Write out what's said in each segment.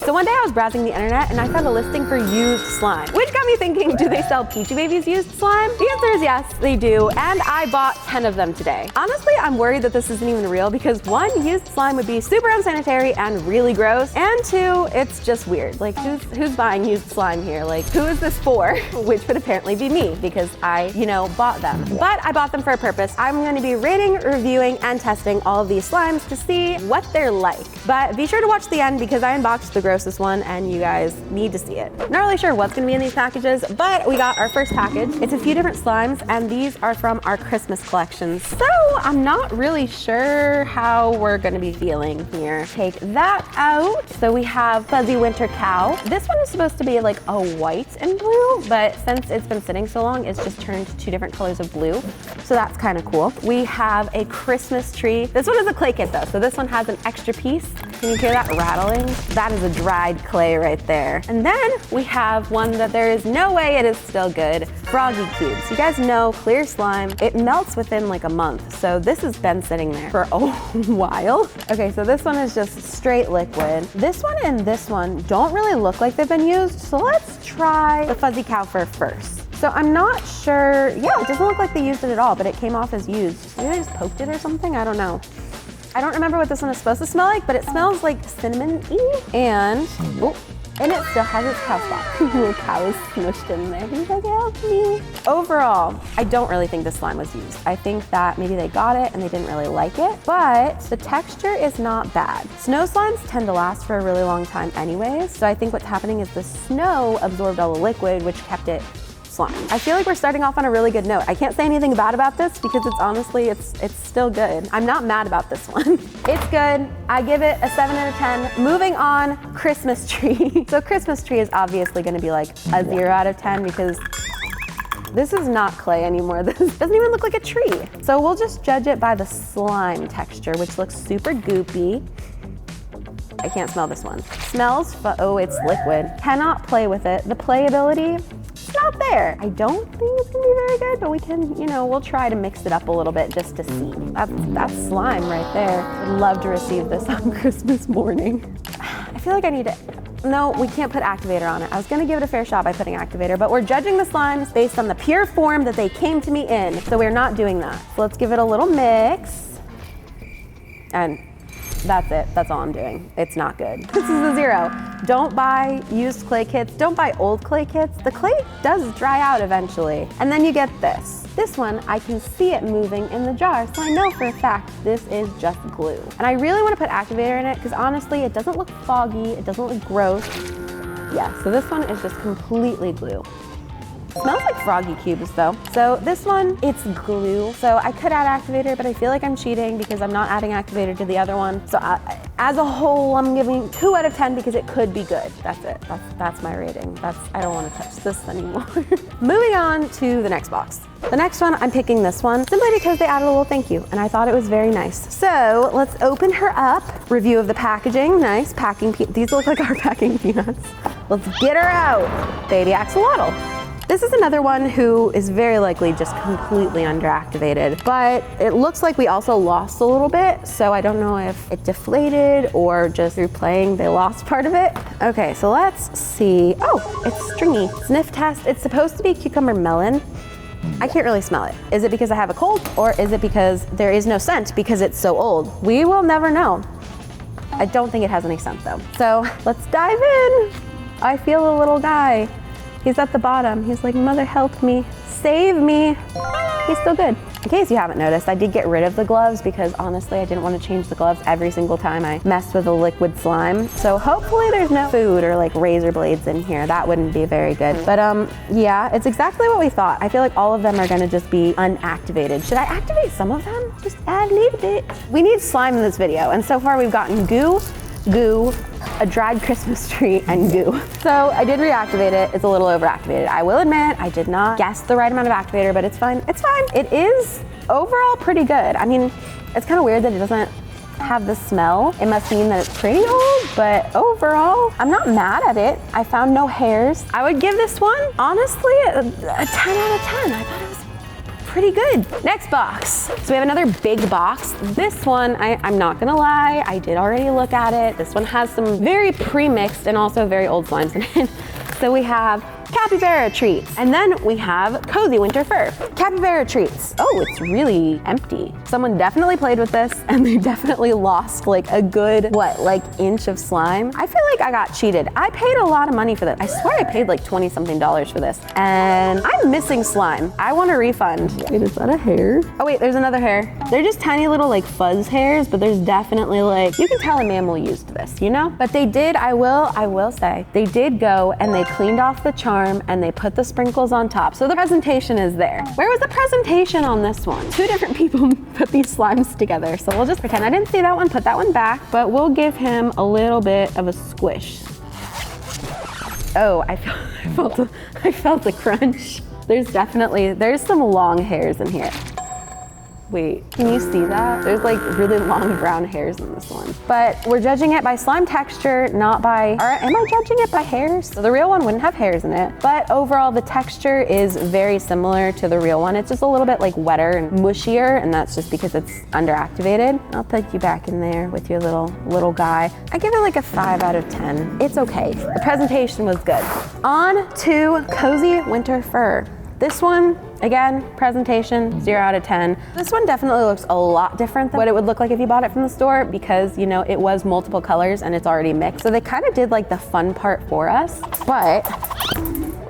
So one day I was browsing the internet and I found a listing for used slime, which got me thinking, do they sell Peachybbies used slime? The answer is yes, they do. And I bought 10 of them today. Honestly, I'm worried that this isn't even real because one, used slime would be super unsanitary and really gross. And two, it's just weird. Like who's buying used slime here? Like who is this for? Which would apparently be me because I, bought them. But I bought them for a purpose. I'm going to be rating, reviewing, and testing all of these slimes to see what they're like. But be sure to watch the end because I unboxed the grossest one and you guys need to see it. Not really sure what's going to be in these packages, but we got our first package. It's a few different slimes and these are from our Christmas collections. So I'm not really sure how we're going to be feeling here. Take that out. So we have Fuzzy Winter Cow. This one is supposed to be like a white and blue, but since it's been sitting so long, it's just turned to two different colors of blue. So that's kind of cool. We have a Christmas tree. This one is a clay kit though, so this one has an extra piece. Can you hear that rattling? That is a dried clay right there. And then we have one that there is no way it is still good. Froggy cubes. You guys know clear slime, it melts within like a month. So this has been sitting there for a while. Okay, so this one is just straight liquid. This one and this one don't really look like they've been used. So let's try the Fuzzy Cow Fur first. So I'm not sure, yeah, it doesn't look like they used it at all, but it came off as used. Maybe they just poked it or something, I don't know. I don't remember what this one is supposed to smell like, but it smells like cinnamon-y. And it still has its cow spot. The little cow is smushed in there. He's like, help me. Overall, I don't really think this slime was used. I think that maybe they got it and they didn't really like it, but the texture is not bad. Snow slimes tend to last for a really long time anyways. So I think what's happening is the snow absorbed all the liquid, which kept it slime. I feel like we're starting off on a really good note. I can't say anything bad about this because it's honestly, it's still good. I'm not mad about this one. It's good. I give it a 7 out of 10. Moving on, Christmas tree. So Christmas tree is obviously gonna be like a 0 out of 10 because this is not clay anymore. This doesn't even look like a tree. So we'll just judge it by the slime texture, which looks super goopy. I can't smell this one. Smells, oh, it's liquid. Cannot play with it. The playability, it's not there. I don't think it's gonna be very good, but we can, we'll try to mix it up a little bit just to see. That's slime right there. I'd love to receive this on Christmas morning. I feel like I need to, no, we can't put activator on it. I was gonna give it a fair shot by putting activator, but we're judging the slimes based on the pure form that they came to me in. So we're not doing that. So let's give it a little mix. And that's it. That's all I'm doing. It's not good. This is a 0. Don't buy used clay kits. Don't buy old clay kits. The clay does dry out eventually. And then you get this. This one, I can see it moving in the jar, so I know for a fact this is just glue. And I really want to put activator in it because honestly, it doesn't look foggy. It doesn't look gross. Yeah, so this one is just completely glue. Smells like Froggy cubes though. So this one, it's glue. So I could add activator, but I feel like I'm cheating because I'm not adding activator to the other one. So as a whole, I'm giving 2 out of 10 because it could be good. That's it. That's my rating. I don't want to touch this anymore. Moving on to the next box. The next one, I'm picking this one simply because they added a little thank you and I thought it was very nice. So let's open her up. Review of the packaging. Nice packing. These look like our packing peanuts. Let's get her out. Baby axolotl. This is another one who is very likely just completely underactivated, but it looks like we also lost a little bit, so I don't know if it deflated or just through playing they lost part of it. Okay, so let's see. Oh, it's stringy. Sniff test. It's supposed to be cucumber melon. I can't really smell it. Is it because I have a cold or is it because there is no scent because it's so old? We will never know. I don't think it has any scent though. So let's dive in. I feel a little guy. He's at the bottom. He's like, mother, help me, save me. He's still good. In case you haven't noticed, I did get rid of the gloves because honestly, I didn't want to change the gloves every single time I messed with a liquid slime. So hopefully there's no food or like razor blades in here. That wouldn't be very good. But yeah, it's exactly what we thought. I feel like all of them are gonna just be unactivated. Should I activate some of them? Just add a little bit. We need slime in this video. And so far we've gotten goo, a dried Christmas tree, and goo. So I did reactivate it. It's a little overactivated. I will admit, I did not guess the right amount of activator, but it's fine. It's fine. It is overall pretty good. I mean, it's kind of weird that it doesn't have the smell. It must mean that it's pretty old, but overall, I'm not mad at it. I found no hairs. I would give this one, honestly, a 10 out of 10. I thought it was pretty good. Next box. So we have another big box. This one, I'm not gonna lie, I did already look at it. This one has some very pre-mixed and also very old slimes in it. So we have capybara treats, and then we have cozy winter fur. Capybara treats. Oh, it's really empty. Someone definitely played with this and they definitely lost like a good, what, like inch of slime. I feel like I got cheated. I paid a lot of money for this. I swear I paid like 20 something dollars for this, and I'm missing slime. I want a refund. Wait, is that a hair? Oh wait, there's another hair. They're just tiny little like fuzz hairs, but there's definitely like, you can tell a mammal used this, you know? But they did, I will say, they did go and they cleaned off the charm and they put the sprinkles on top. So the presentation is there. Where was the presentation on this one? Two different people put these slimes together. So we'll just pretend I didn't see that one, put that one back, but we'll give him a little bit of a squish. Oh, I felt a crunch. There's some long hairs in here. Wait, can you see that? There's like really long brown hairs in this one. But we're judging it by slime texture, not by, am I judging it by hairs? So the real one wouldn't have hairs in it, but overall the texture is very similar to the real one. It's just a little bit like wetter and mushier, and that's just because it's underactivated. I'll put you back in there with your little guy. I give it like a 5 out of 10. It's okay. The presentation was good. On to cozy winter fur. This one, again, presentation, 0 out of 10. This one definitely looks a lot different than what it would look like if you bought it from the store, because, you know, it was multiple colors and it's already mixed. So they kind of did like the fun part for us, but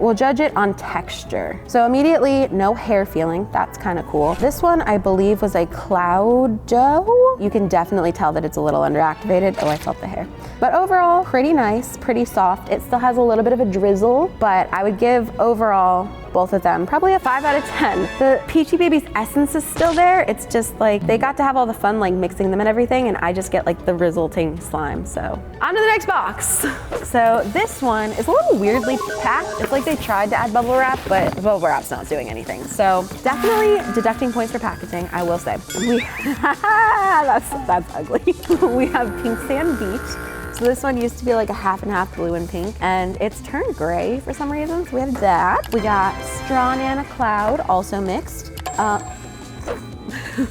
we'll judge it on texture. So immediately, no hair feeling. That's kind of cool. This one, I believe, was a cloud dough. You can definitely tell that it's a little underactivated. Oh, I felt the hair. But overall, pretty nice, pretty soft. It still has a little bit of a drizzle, but I would give overall both of them probably a 5 out of 10. The Peachybbies essence is still there. It's just like they got to have all the fun like mixing them and everything, and I just get like the resulting slime. So on to the next box. So this one is a little weirdly packed. It's like they tried to add bubble wrap, but the bubble wrap's not doing anything. So definitely deducting points for packaging, I will say. That's ugly. We have Pink Sand Beach. So this one used to be like a half and half blue and pink, and it's turned gray for some reason. So we have that. We got Straw Nana Cloud, also mixed.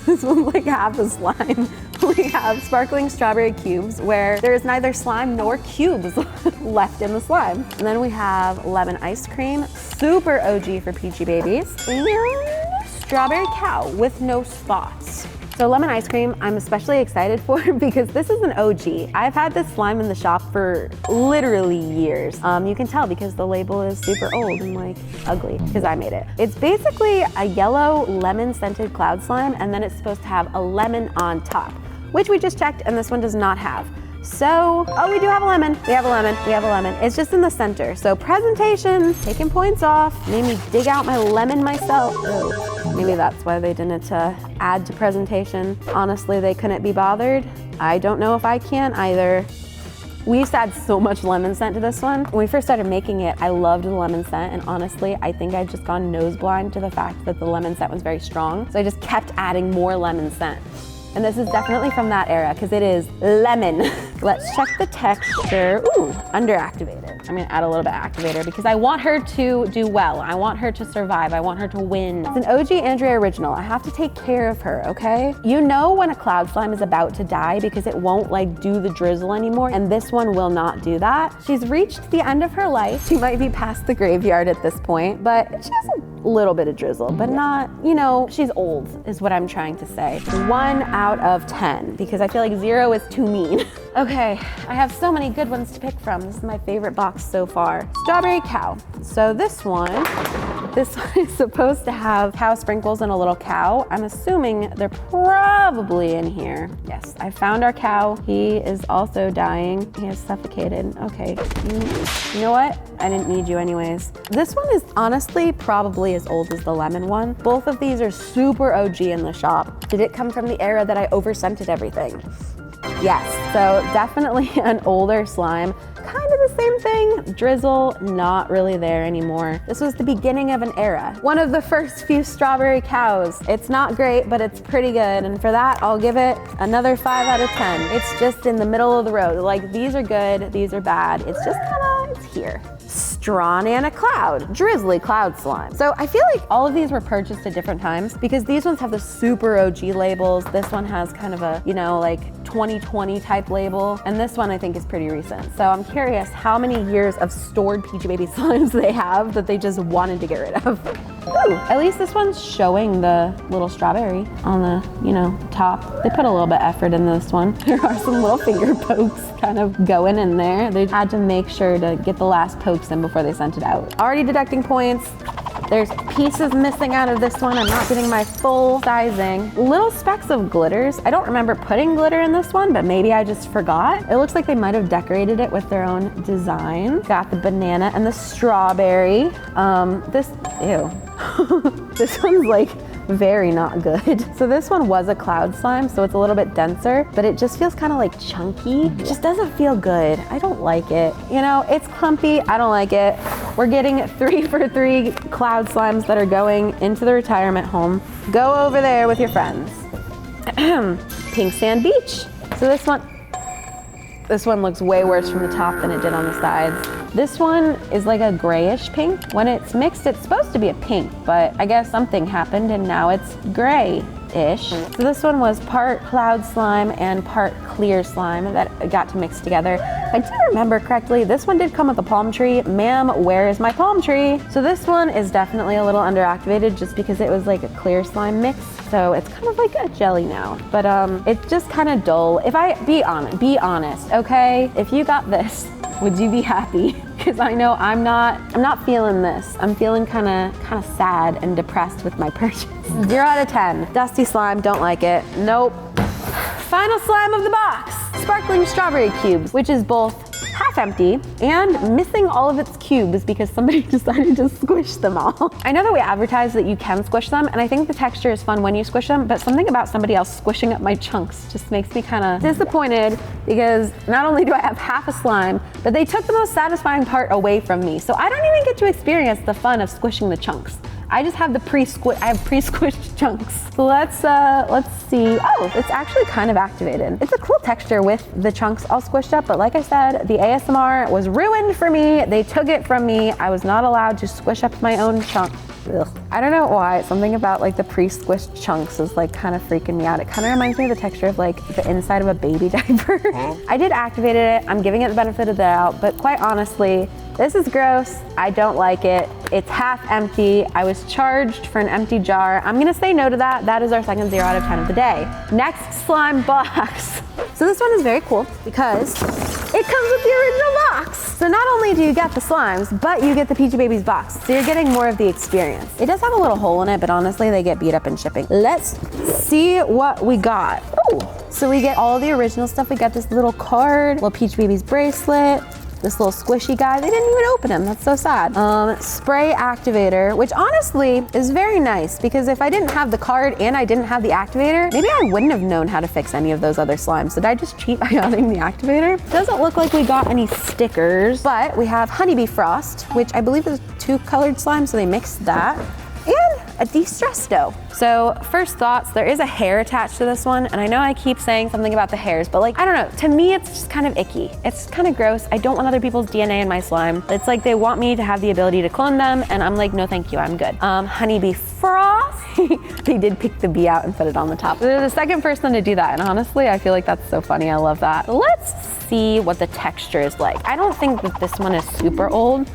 This one's like half a slime. We have Sparkling Strawberry Cubes, where there is neither slime nor cubes left in the slime. And then we have Lemon Ice Cream, super OG for Peachybbies, and Strawberry Cow with no spots. So lemon ice cream, I'm especially excited for because this is an OG. I've had this slime in the shop for literally years. You can tell because the label is super old and like ugly because I made it. It's basically a yellow lemon scented cloud slime, and then it's supposed to have a lemon on top, which we just checked and this one does not have. So, oh, we do have a lemon. We have a lemon. We have a lemon. It's just in the center. So presentation, taking points off. Made me dig out my lemon myself. Oh, maybe that's why they didn't add to presentation. Honestly, they couldn't be bothered. I don't know if I can either. We used to add so much lemon scent to this one. When we first started making it, I loved the lemon scent, and honestly, I think I'd just gone nose blind to the fact that the lemon scent was very strong. So I just kept adding more lemon scent. And this is definitely from that era because it is lemon. Let's check the texture. Ooh, underactivated. I'm gonna add a little bit of activator because I want her to do well. I want her to survive. I want her to win. It's an OG Andrea original. I have to take care of her, okay? You know when a cloud slime is about to die because it won't like do the drizzle anymore, and this one will not do that. She's reached the end of her life. She might be past the graveyard at this point, but she has a little bit of drizzle, but not, you know, she's old is what I'm trying to say. 1 out of 10 because I feel like 0 is too mean. Okay, I have so many good ones to pick from. This is my favorite box so far. Strawberry Cow. So this one is supposed to have cow sprinkles and a little cow. I'm assuming they're probably in here. Yes, I found our cow. He is also dying. He is suffocated. Okay, you know what? I didn't need you anyways. This one is honestly probably as old as the lemon one. Both of these are super OG in the shop. Did it come from the era that I over-scented everything? Yes, so definitely an older slime. Kind of the same thing, drizzle, not really there anymore. This was the beginning of an era. One of the first few strawberry cows. It's not great, but it's pretty good. And for that, I'll give it another 5 out of 10. It's just in the middle of the road. Like these are good, these are bad. It's just kinda, it's here. drawn in a cloud, drizzly cloud slime. So I feel like all of these were purchased at different times because these ones have the super OG labels. This one has kind of a, you know, like 2020 type label. And this one I think is pretty recent. So I'm curious how many years of stored Peachy Baby slimes they have that they just wanted to get rid of. Ooh, at least this one's showing the little strawberry on the, you know, top. They put a little bit of effort in this one. There are some little finger pokes kind of going in there. They had to make sure to get the last pokes in before they sent it out. Already deducting points. There's pieces missing out of this one. I'm not getting my full sizing. Little specks of glitters. I don't remember putting glitter in this one, but maybe I just forgot. It looks like they might have decorated it with their own design. Got the banana and the strawberry. Ew. This one's like very not good. So this one was a cloud slime, so it's a little bit denser, but it just feels kind of like chunky. It just doesn't feel good. I don't like it. You know, it's clumpy. I don't like it. We're getting 3 for 3 cloud slimes that are going into the retirement home. Go over there with your friends. Pink Sand Beach. So this one looks way worse from the top than it did on the sides. This one is like a grayish pink. When it's mixed, it's supposed to be a pink, but I guess something happened and now it's gray-ish. So this one was part cloud slime and part clear slime that got to mix together. If I do remember correctly, this one did come with a palm tree. Ma'am, where is my palm tree? So this one is definitely a little underactivated just because it was like a clear slime mix. So it's kind of like a jelly now, but it's just kind of dull. If I be honest, okay? If you got this, would you be happy? Because I know I'm not feeling this. I'm feeling kind of sad and depressed with my purchase. 0 out of 10. Dusty slime, don't like it. Nope. Final slime of the box. Sparkling strawberry cubes, which is both half empty and missing all of its cubes because somebody decided to squish them all. I know that we advertise that you can squish them, and I think the texture is fun when you squish them, but something about somebody else squishing up my chunks just makes me kind of disappointed because not only do I have half a slime, but they took the most satisfying part away from me. So I don't even get to experience the fun of squishing the chunks. I just have pre-squished chunks. So let's see. Oh, it's actually kind of activated. It's a cool texture with the chunks all squished up, but like I said, the ASMR was ruined for me. They took it from me. I was not allowed to squish up my own chunk. Ugh. I don't know why, something about like the pre-squished chunks is like kind of freaking me out. It kind of reminds me of the texture of like the inside of a baby diaper. I did activate it. I'm giving it the benefit of the doubt, but quite honestly, this is gross. I don't like it. It's half empty. I was charged for an empty jar. I'm gonna say no to that. That is our second 0 out of 10 of the day. Next slime box. So this one is very cool because it comes with the original box. So not only do you get the slimes, but you get the Peachy Babies box. So you're getting more of the experience. It does have a little hole in it, but honestly, they get beat up in shipping. Let's see what we got. Ooh. So we get all the original stuff. We got this little card, little Peachy Babies bracelet, this little squishy guy. They didn't even open him. That's so sad. Spray activator, which honestly is very nice because if I didn't have the card and I didn't have the activator, maybe I wouldn't have known how to fix any of those other slimes. Did I just cheat by adding the activator? Doesn't look like we got any stickers, but we have Honeybee Frost, which I believe is 2 colored slimes, so they mixed that. And a de-stress dough. So first thoughts, there is a hair attached to this one, and I know I keep saying something about the hairs, but like, I don't know, to me it's just kind of icky. It's kind of gross. I don't want other people's DNA in my slime. It's like they want me to have the ability to clone them, and I'm like, no thank you, I'm good. Honeybee Frost. They did pick the bee out and put it on the top. They're the second person to do that, and honestly, I feel like that's so funny. I love that. Let's see what the texture is like. I don't think that this one is super old.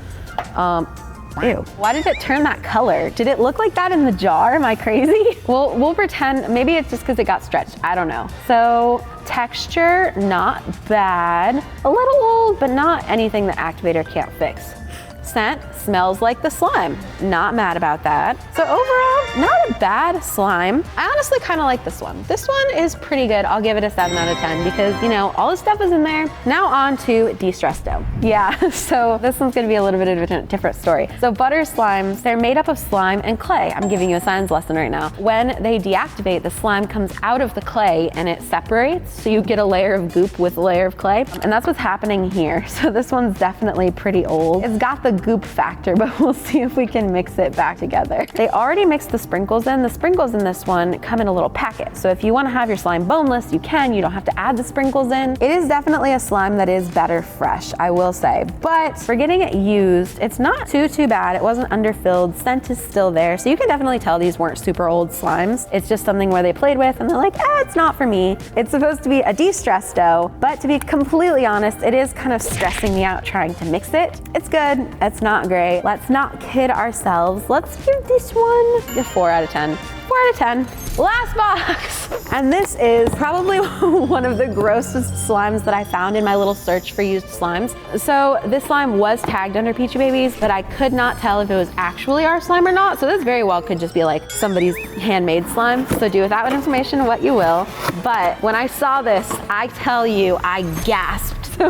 Ew. Why did it turn that color? Did it look like that in the jar? Am I crazy? We'll pretend, maybe it's just because it got stretched. I don't know. So texture, not bad. A little old, but not anything the activator can't fix. Scent, smells like the slime. Not mad about that. So overall, not a bad slime. I honestly kind of like this one. This one is pretty good. I'll give it a 7 out of 10 because, you know, all the stuff is in there. Now on to de-stress dough. Yeah, so this one's gonna be a little bit of a different story. So butter slimes, they're made up of slime and clay. I'm giving you a science lesson right now. When they deactivate, the slime comes out of the clay and it separates. So you get a layer of goop with a layer of clay. And that's what's happening here. So this one's definitely pretty old. It's got the goop factor, but we'll see if we can mix it back together. They already mixed the sprinkles in. The sprinkles in this one come in a little packet. So if you want to have your slime boneless, you can. You don't have to add the sprinkles in. It is definitely a slime that is better fresh, I will say. But for getting it used, it's not too bad. It wasn't underfilled. Scent is still there. So you can definitely tell these weren't super old slimes. It's just something where they played with and they're like, it's not for me. It's supposed to be a de-stress dough, but to be completely honest, it is kind of stressing me out trying to mix it. It's good. It's not great. Let's not kid ourselves. Let's give this one a 4 out of 10. 4 out of 10. Last box. And this is probably one of the grossest slimes that I found in my little search for used slimes. So this slime was tagged under Peachybbies, but I could not tell if it was actually our slime or not. So this very well could just be like somebody's handmade slime. So do with that information what you will. But when I saw this, I tell you, I gasped. So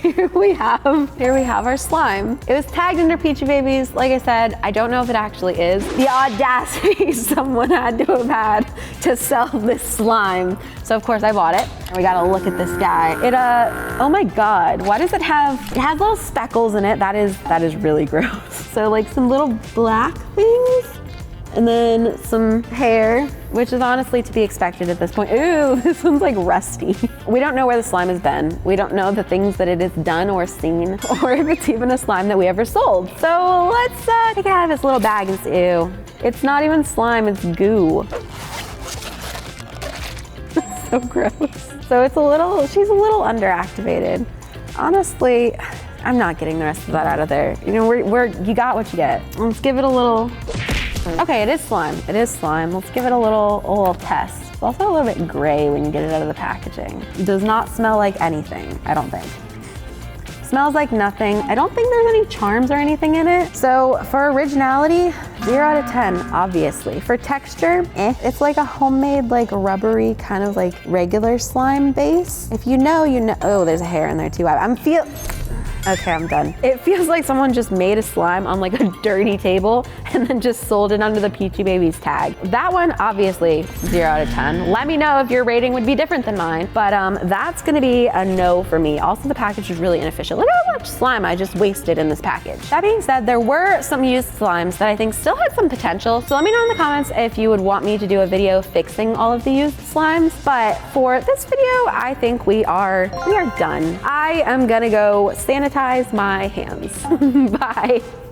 here we have our slime. It was tagged under Peachybbies. Like I said, I don't know if it actually is. The audacity someone had to have had to sell this slime. So of course I bought it. And we gotta look at this guy. Oh my God, why does it has little speckles in it. That is really gross. So like some little black things. And then some hair, which is honestly to be expected at this point. Ooh, this one's like rusty. We don't know where the slime has been. We don't know the things that it has done or seen, or if it's even a slime that we ever sold. So let's take it out of its little bag and see. Ew, it's not even slime, it's goo. It's so gross. So she's a little underactivated. Honestly, I'm not getting the rest of that out of there. You know, you got what you get. Let's give it a little. Okay, it is slime. It is slime. Let's give it a little test. It's also a little bit gray when you get it out of the packaging. It does not smell like anything, I don't think. Smells like nothing. I don't think there's any charms or anything in it. So for originality, 0 out of 10, obviously. For texture, It's like a homemade, like rubbery kind of like regular slime base. If you know, you know. Oh, there's a hair in there too. Okay, I'm done. It feels like someone just made a slime on like a dirty table and then just sold it under the Peachybbies tag. That one, obviously, 0 out of 10. Let me know if your rating would be different than mine, but that's gonna be a no for me. Also, the package is really inefficient. Look at how much slime I just wasted in this package. That being said, there were some used slimes that I think still had some potential. So let me know in the comments if you would want me to do a video fixing all of the used slimes. But for this video, I think we are done. I am gonna go sanitize my hands. Bye.